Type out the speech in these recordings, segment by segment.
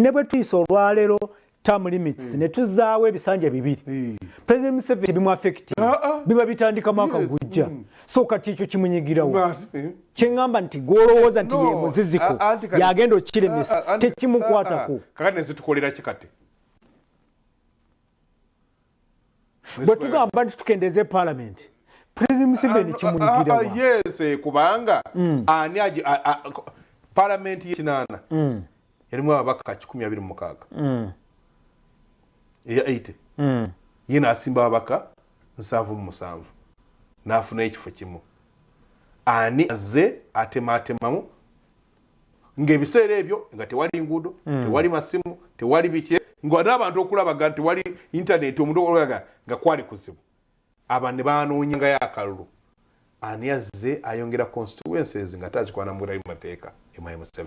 ne bwe tuyisa olwaleero term limits ne tuzaawo ebisanja bibiri President Museveni bimu affect biba bitandika mwaka gujja so kati ekyo kimunyigirawo kyengamba nti gwolowooza nti ye muziziko yagenda okiremesa tekimukwatako kakati ne zitukolera kikate bwe tugamba nti tukendeeze parliament President Museveni kimunyigirawo yes kubanga ani parliament y'ekinaana yalimu ababaka 126 ya 80 yina asimba ababaka 77 nafuna ekifo kimu ani aze atematemamu ng'ebiseera ebyo nga tewali nguudo tewali masimu tewali bike ngo n'abantu okulabaga tewali internet omuntu okulaga nga kwali kuzibu aba ne banoonyanga yakalulu ani aze ayongera constituencies nga tazikwana mu bulayi mateeka M7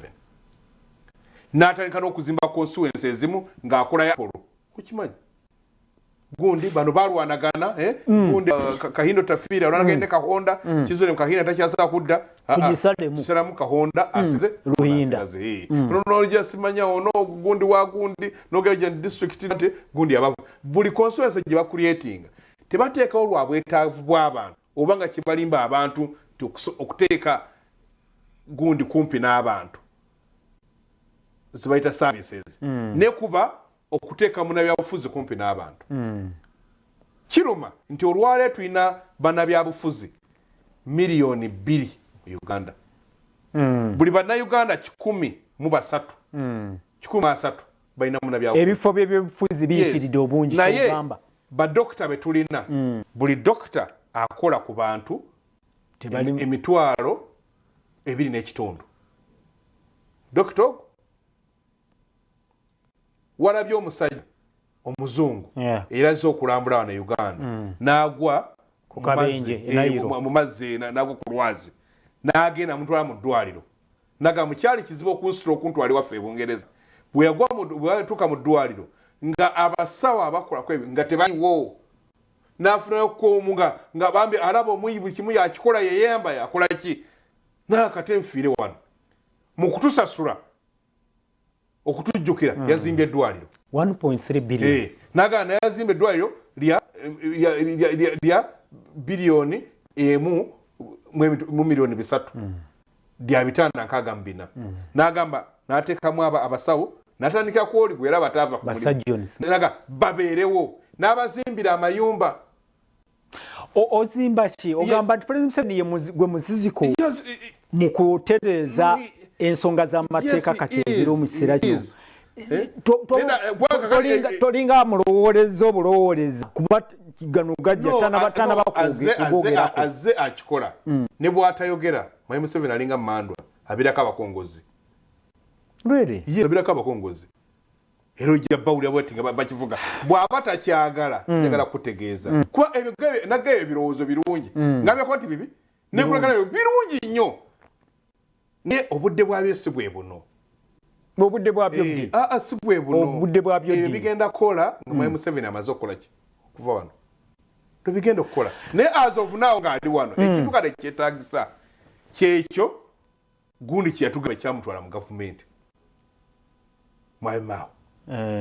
n'atandika n'okuzimba constituencies ezimu ng'akola ya polo kukimanyi gundi bano balwanagana gundi Kahindo Tafira olwanagende Kahonda kizole Kahindo takyasa kudda kisalamu Kahonda asize Ruhinda nono jasimanya ono gundi wa gundi nogeje district nte gundi abavu buli constituency gye ba creating tebateeka olwabwetaavu bw'abantu obanga kibalimba abantu okuteeka gundi kumpi n'abantu zibaita services ne kuba okuteeka munabyabufuzi kumpi n'abantu kiruma nti olwaleero tulina bannabyabufuzi miliyoni 2 mu Uganda buli bannayuganda 103 balina munabyabufuzi ebifo by'ebyobufuzi biyikiridde obungi kugamba badokita betulina buli dokita akola ku bantu emitwalo 2.5 dokita warabye omusajja omuzungu eraze okulambula wana Uganda n'agwa ku kabenje mu mazzi n'agwa ku lwazi n'agenda mutwala mu ddwaliro naga mukyali kizibu okunsitula okuntwali waffe Bungereza bwe yatuuka mu ddwaliro nga abasawo abakola kwebi nga tebaliwo n'afunayo koomu nga bambi alaba omuyi buli kimu yakikola yeyamba yakola ki n'akate nfiire wano mu kutusasula okutujjukira yazimbye eddwaliro 1.3 billion nagana yazimbe eddwaliro lya biliyoni emu mu miliyoni 3 lya 564 n'agamba n'ateekamu abasawo n'atandika kwoli gwera bataava ku mulimu naga babeerewo n'abazimbira amayumba ozimba ki ogamba nti President Museveni gwe muziziko mu kutereeza ensonga z'amateeka kati eziri mu kiseera kino tolinga amulowoleza obulowoleza kuba gano gajja tanabakwogerako aze akikola ne bw'atayogera Mwai Museveni alinga mandwa abirako abakongozi abirako abakongozi era ojja bawulira bwati nga bakivuga bw'aba takyagala njagala kutegeeza kuba nagayo ebirowoozo birungi ngambye nti bibi nekulagana birungi nnyo ne obudde bwabyo si bwe buno obudde bwabyo si bwe buno obudde bwabyo bigenda kukola nga Mwai Museveni amaze okukola ki okuva wano tebigenda okukola naye as of now ng'ali wano ekintu kale kyetaagisa kyekyo gundi kyeyatugamba kyamutwala mu gavumenti Mwai Mao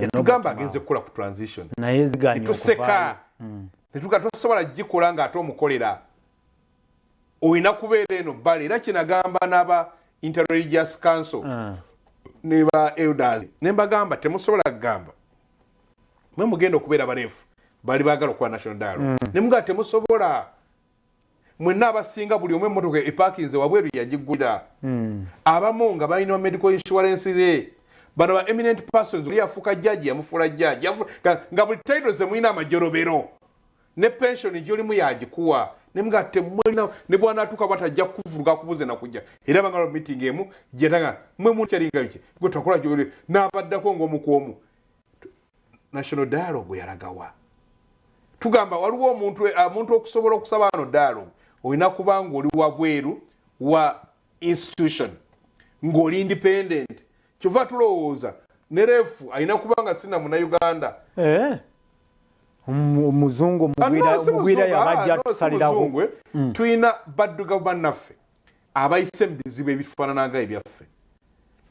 yatugamba agenze kukola ku transition naye ziganye tuseka tosobola gikola ng'ate omukolera olina kubeera eno bbali era kinagamba n'aba interreligious council ne ba elders ne mbagamba temusobola kugamba mwe mugenda okubeera bareefu bali baagala okuba national dialogue ne mugaa temusobola mwenna abasinga buli omwe emmotoka epakinze wabweru yagiggulira abamu nga balina medical insurance bano ba eminent persons yafuuka jjaji yamufuula jjaji nga buli title ze mulina amajorobero ne pension gy'olimu yagikuwa ne mga temulina ne bw'anaatuuka bwatajja kuvuruga kubuze na kujja era bangalo meeting emu gyetanga mwe muntu kyalinga biki gwe twakola gyoli n'abaddako ng'omu ku omu national dialogue yalagawa tugamba waliwo omuntu okusobola okusaba ano dialogue olina kuba ng'oli wabweru wa institution ng'oli independent kyova tulowooza ne refu alina kuba nga sina Munnayuganda omuzungu mugwira yabajja tusalirawo tulina baddugavu bannaffe abayise mu bizibu ebifaanana nga ebyaffe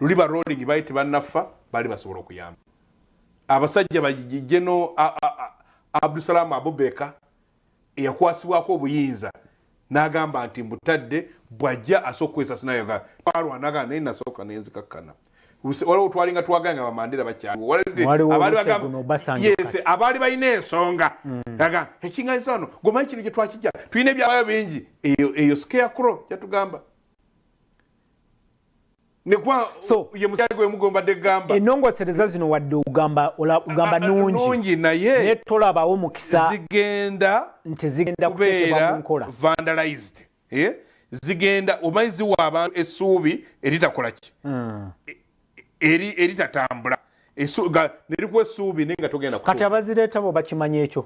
luliba rolling bayi tebannafa bali basobola okuyamba abasajja bagigeno Abdusalam Abubeka eyakwasibwako obuyinza n'agamba nti mbutadde bwajja asookwesasa nayo ga alwanaga naye nasooka nenzikakkana waliwo twalinga twaganga bamandera bakyaliwo abaali bagamba yes abaali balina ensonga aga ekingaisa wano gomanyi kino kye twakijja tulina ebyabayo bingi eyo scarecrow kyatugamba ye mukyali gwe mugomba de gamba ennongosereza zino wadde ugamba nungi naye tolabawo mukisa zigenda nti zigenda kuteekebwa mu nkola vandalized zigenda omanyi ziwa abantu essuubi eritakola ki eritatambula nerikuwa essuubi naye nga togenda kati abazireeta bo bakimanyi ekyo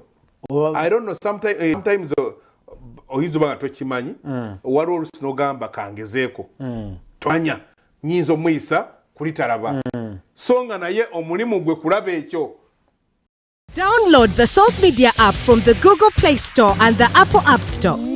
I don't know sometimes oyinza oba nga tokimanyi waliwo olusi n'ogamba kangezeeko twanya nyinza omuyisa kulitalaba so nga naye omulimu gwe kulaba ekyo. Download the Salt Media app from the Google Play Store and the Apple App Store.